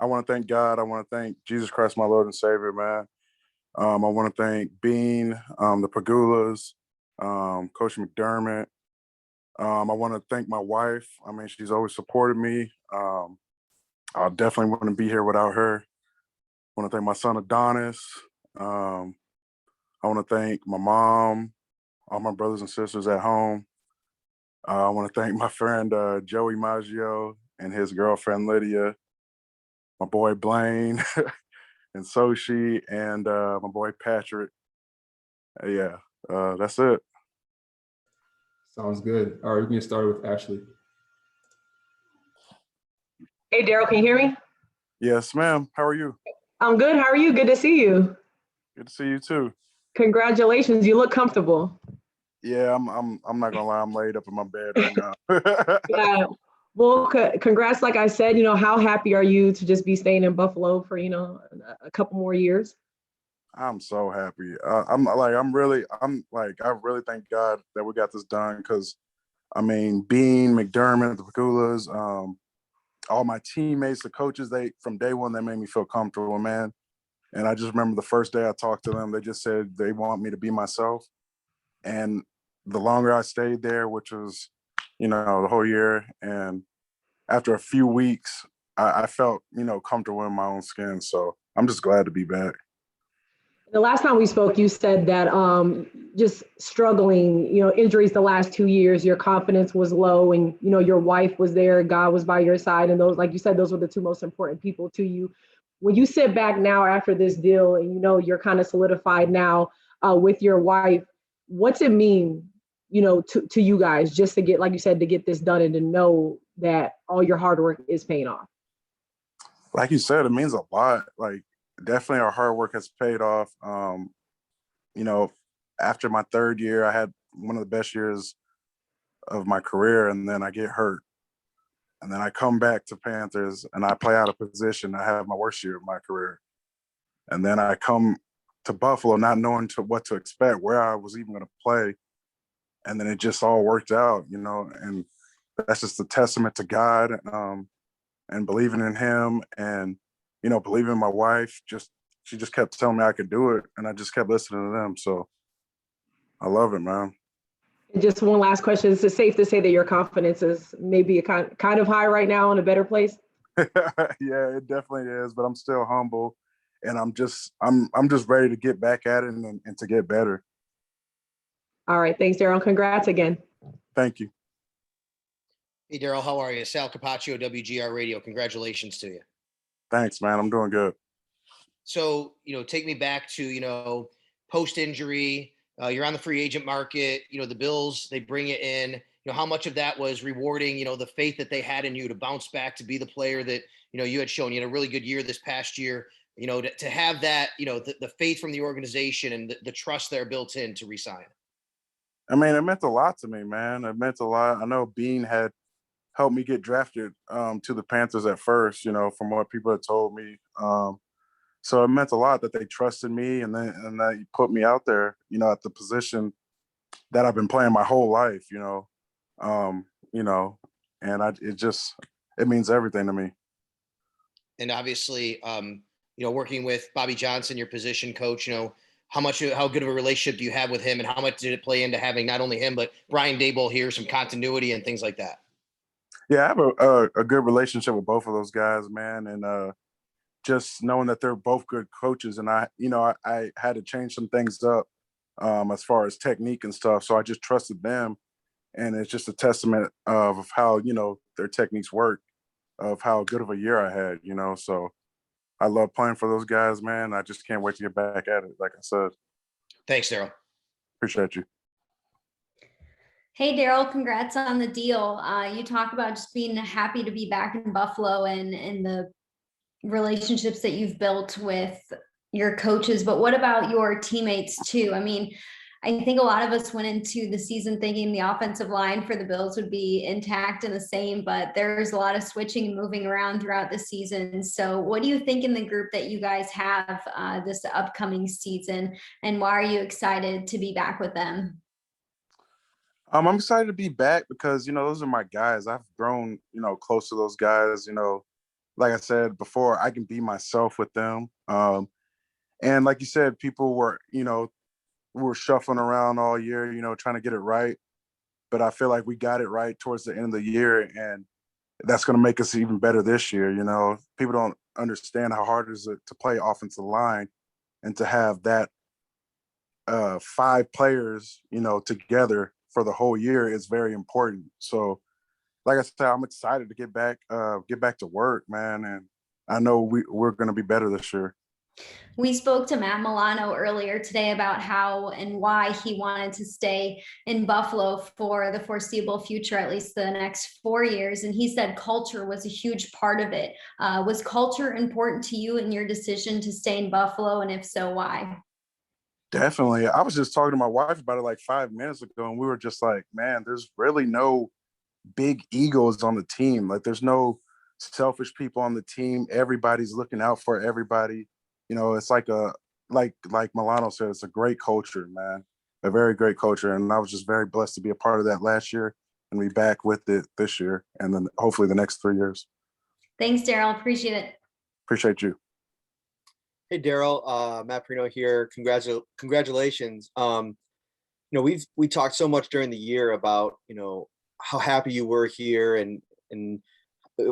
I want to thank God. I want to thank Jesus Christ, my Lord and Savior, man. I want to thank Bean, the Pagulas, Coach McDermott. I want to thank my wife. I mean, she's always supported me. I definitely wouldn't be here without her. I want to thank my son Adonis. Um, I want to thank my mom, all my brothers and sisters at home. I want to thank my friend Joey Maggio and his girlfriend Lydia, my boy Blaine, and Soshi, and my boy Patrick. Yeah, that's it. Sounds good. All right, we can get started with Ashley. Hey, Daryl, can you hear me? Yes, ma'am. How are you? I'm good. How are you? Good to see you. Good to see you too. Congratulations. You look comfortable. Yeah, I'm not gonna lie. I'm laid up in my bed right now. Yeah. Well, congrats. Like I said, how happy are you to just be staying in Buffalo for, a couple more years? I'm so happy. I really thank God that we got this done because, I mean, Bean, McDermott, the Pagulas, all my teammates, the coaches, from day one, they made me feel comfortable, man. And I just remember the first day I talked to them, they just said they want me to be myself. And the longer I stayed there, which was, the whole year, and after a few weeks, I felt, comfortable in my own skin. So I'm just glad to be back. The last time we spoke, you said that just struggling, injuries the last 2 years, your confidence was low and, your wife was there, God was by your side. And those, like you said, those were the two most important people to you. When you sit back now after this deal and, you're kind of solidified now with your wife, what's it mean, to you guys just to get, like you said, to get this done and to know that all your hard work is paying off? Like you said, it means a lot. Like, definitely our hard work has paid off. After my third year, I had one of the best years of my career, and then I get hurt. And then I come back to Panthers and I play out of position. I have my worst year of my career. And then I come to Buffalo not knowing what to expect, where I was even going to play. And then it just all worked out, and that's just a testament to God, and believing in him, and, believing in my wife. She just kept telling me I could do it, and I just kept listening to them. So I love it, man. And just one last question. Is it safe to say that your confidence is maybe a kind of high right now, in a better place? Yeah, it definitely is, but I'm still humble, and I'm just ready to get back at it and to get better. All right. Thanks, Daryl. Congrats again. Thank you. Hey, Daryl, how are you? Sal Capaccio, WGR Radio. Congratulations to you. Thanks, man. I'm doing good. So, take me back to, post-injury. You're on the free agent market. The Bills, they bring you in. How much of that was rewarding, the faith that they had in you to bounce back, to be the player that, you had shown. You had a really good year this past year, to have that, the faith from the organization and the trust there built in to resign. I mean, it meant a lot to me, man. It meant a lot. I know Bean had helped me get drafted to the Panthers at first, from what people had told me. So it meant a lot that they trusted me and they put me out there, at the position that I've been playing my whole life, and it means everything to me. And obviously, working with Bobby Johnson, your position coach, how good of a relationship do you have with him, and how much did it play into having not only him, but Brian Daboll here, some continuity and things like that? Yeah, I have a good relationship with both of those guys, man. And just knowing that they're both good coaches, and I had to change some things up as far as technique and stuff. So I just trusted them, and it's just a testament of how their techniques work, of how good of a year I had. So I love playing for those guys, man. I just can't wait to get back at it. Like I said. Thanks, Daryl. Appreciate you. Hey, Daryl, congrats on the deal. You talk about just being happy to be back in Buffalo and the relationships that you've built with your coaches, but what about your teammates too? I mean, I think a lot of us went into the season thinking the offensive line for the Bills would be intact and the same, but there's a lot of switching and moving around throughout the season. So what do you think in the group that you guys have this upcoming season, and why are you excited to be back with them? I'm excited to be back because, those are my guys. I've grown, close to those guys, like I said before, I can be myself with them. And like you said, people were, we were shuffling around all year, trying to get it right. But I feel like we got it right towards the end of the year, and that's going to make us even better this year. People don't understand how hard it is to play offensive line, and to have that 5 players, together for the whole year is very important. So, like I said, I'm excited to get back to work, man, and I know we're going to be better this year. We spoke to Matt Milano earlier today about how and why he wanted to stay in Buffalo for the foreseeable future, at least the next 4 years. And he said culture was a huge part of it. Was culture important to you in your decision to stay in Buffalo? And if so, why? Definitely. I was just talking to my wife about it like 5 minutes ago, and we were just like, man, there's really no big egos on the team. Like, there's no selfish people on the team. Everybody's looking out for everybody. It's like like Milano said, it's a great culture, man. A very great culture. And I was just very blessed to be a part of that last year and be back with it this year, and then hopefully the next 3 years. Thanks, Daryl. Appreciate it. Appreciate you. Hey, Daryl, Matt Perino here. Congratulations. We talked so much during the year about, how happy you were here and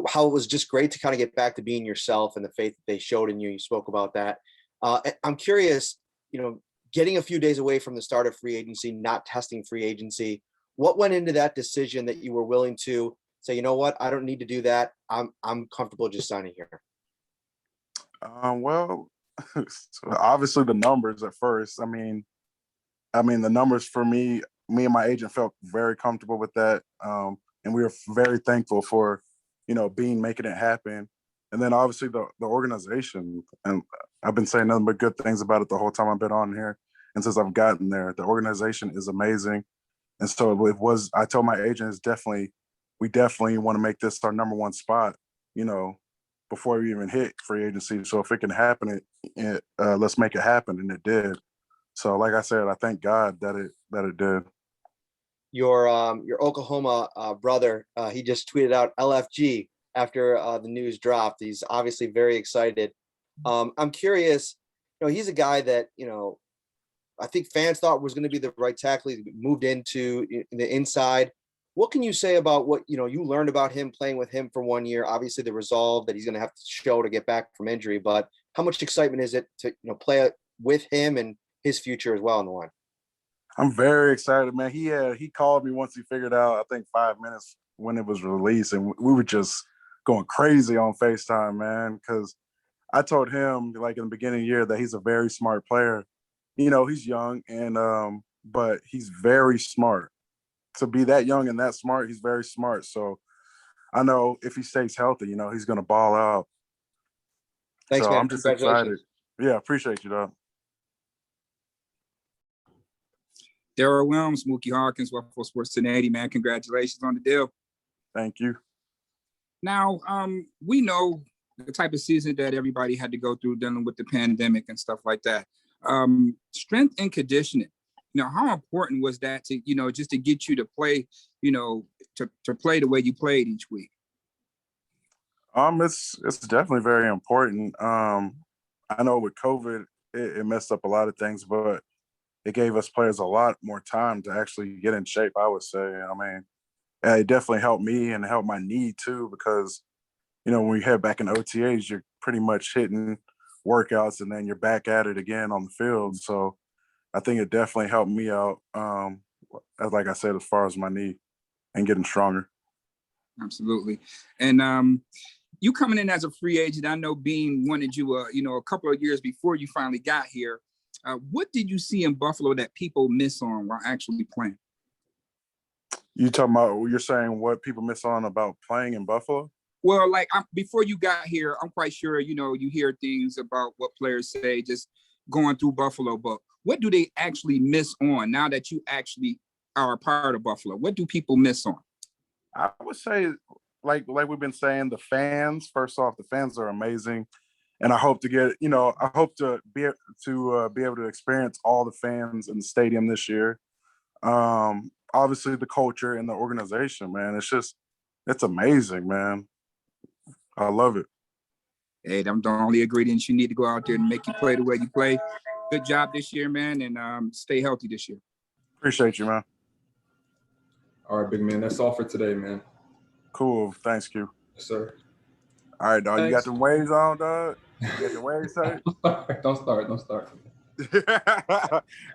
how it was just great to kind of get back to being yourself and the faith that they showed in you. You spoke about that. I'm curious, getting a few days away from the start of free agency, not testing free agency, what went into that decision that you were willing to say, you know what, I don't need to do that. I'm comfortable just signing here. Well, obviously the numbers at first. I mean, the numbers for me and my agent felt very comfortable with that. And we were very thankful for, making it happen. And then obviously the organization, and I've been saying nothing but good things about it the whole time I've been on here. And since I've gotten there, the organization is amazing. And so I told my agent, we definitely want to make this our number one spot, before we even hit free agency. So if it can happen, let's make it happen. And it did. So like I said, I thank God that it did. Your Oklahoma brother, he just tweeted out LFG after the news dropped. He's obviously very excited. I'm curious, he's a guy that, I think fans thought was going to be the right tackle. He moved into the inside. What can you say about what, you learned about him playing with him for 1 year? Obviously the resolve that he's going to have to show to get back from injury, but how much excitement is it to, play with him and his future as well on the line? I'm very excited, man. He called me once he figured out, I think 5 minutes when it was released, and we were just going crazy on FaceTime, man, because I told him like in the beginning of the year that he's a very smart player. He's young and but he's very smart. To be that young and that smart, he's very smart. So I know if he stays healthy, he's gonna ball out. Thanks, so man. I'm just excited. Yeah, appreciate you, though. Daryl Williams, Mookie Hawkins, Waffle Sports 1080, man. Congratulations on the deal. Thank you. Now, we know the type of season that everybody had to go through dealing with the pandemic and stuff like that. Strength and conditioning. How important was that to, just to get you to play, to play the way you played each week? It's definitely very important. I know with COVID, it messed up a lot of things, but it gave us players a lot more time to actually get in shape, I would say. I mean, it definitely helped me and helped my knee too, because, when we head back in OTAs, you're pretty much hitting workouts and then you're back at it again on the field. So I think it definitely helped me out, like I said, as far as my knee and getting stronger. Absolutely. And you coming in as a free agent, I know Bean wanted you, a couple of years before you finally got here. What did you see in Buffalo that people miss on while actually playing? You're saying what people miss on about playing in Buffalo? Well, before you got here, I'm quite sure, you hear things about what players say just going through Buffalo, but what do they actually miss on now that you actually are a part of Buffalo? What do people miss on? I would say, like we've been saying, the fans. First off, the fans are amazing, and I hope to get, I hope to be able to experience all the fans in the stadium this year. Obviously, the culture and the organization, man. It's amazing, man. I love it. Hey, them the only ingredients you need to go out there and make you play the way you play. Good job this year, man, and stay healthy this year. Appreciate you, man. All right, big man. That's all for today, man. Cool. Thanks, Q. Yes, sir. All right, dog. You got Thanks. them waves on, dog? You got your waves tight? Don't start.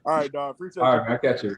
All right, dog. Appreciate All you. right, man. I catch you.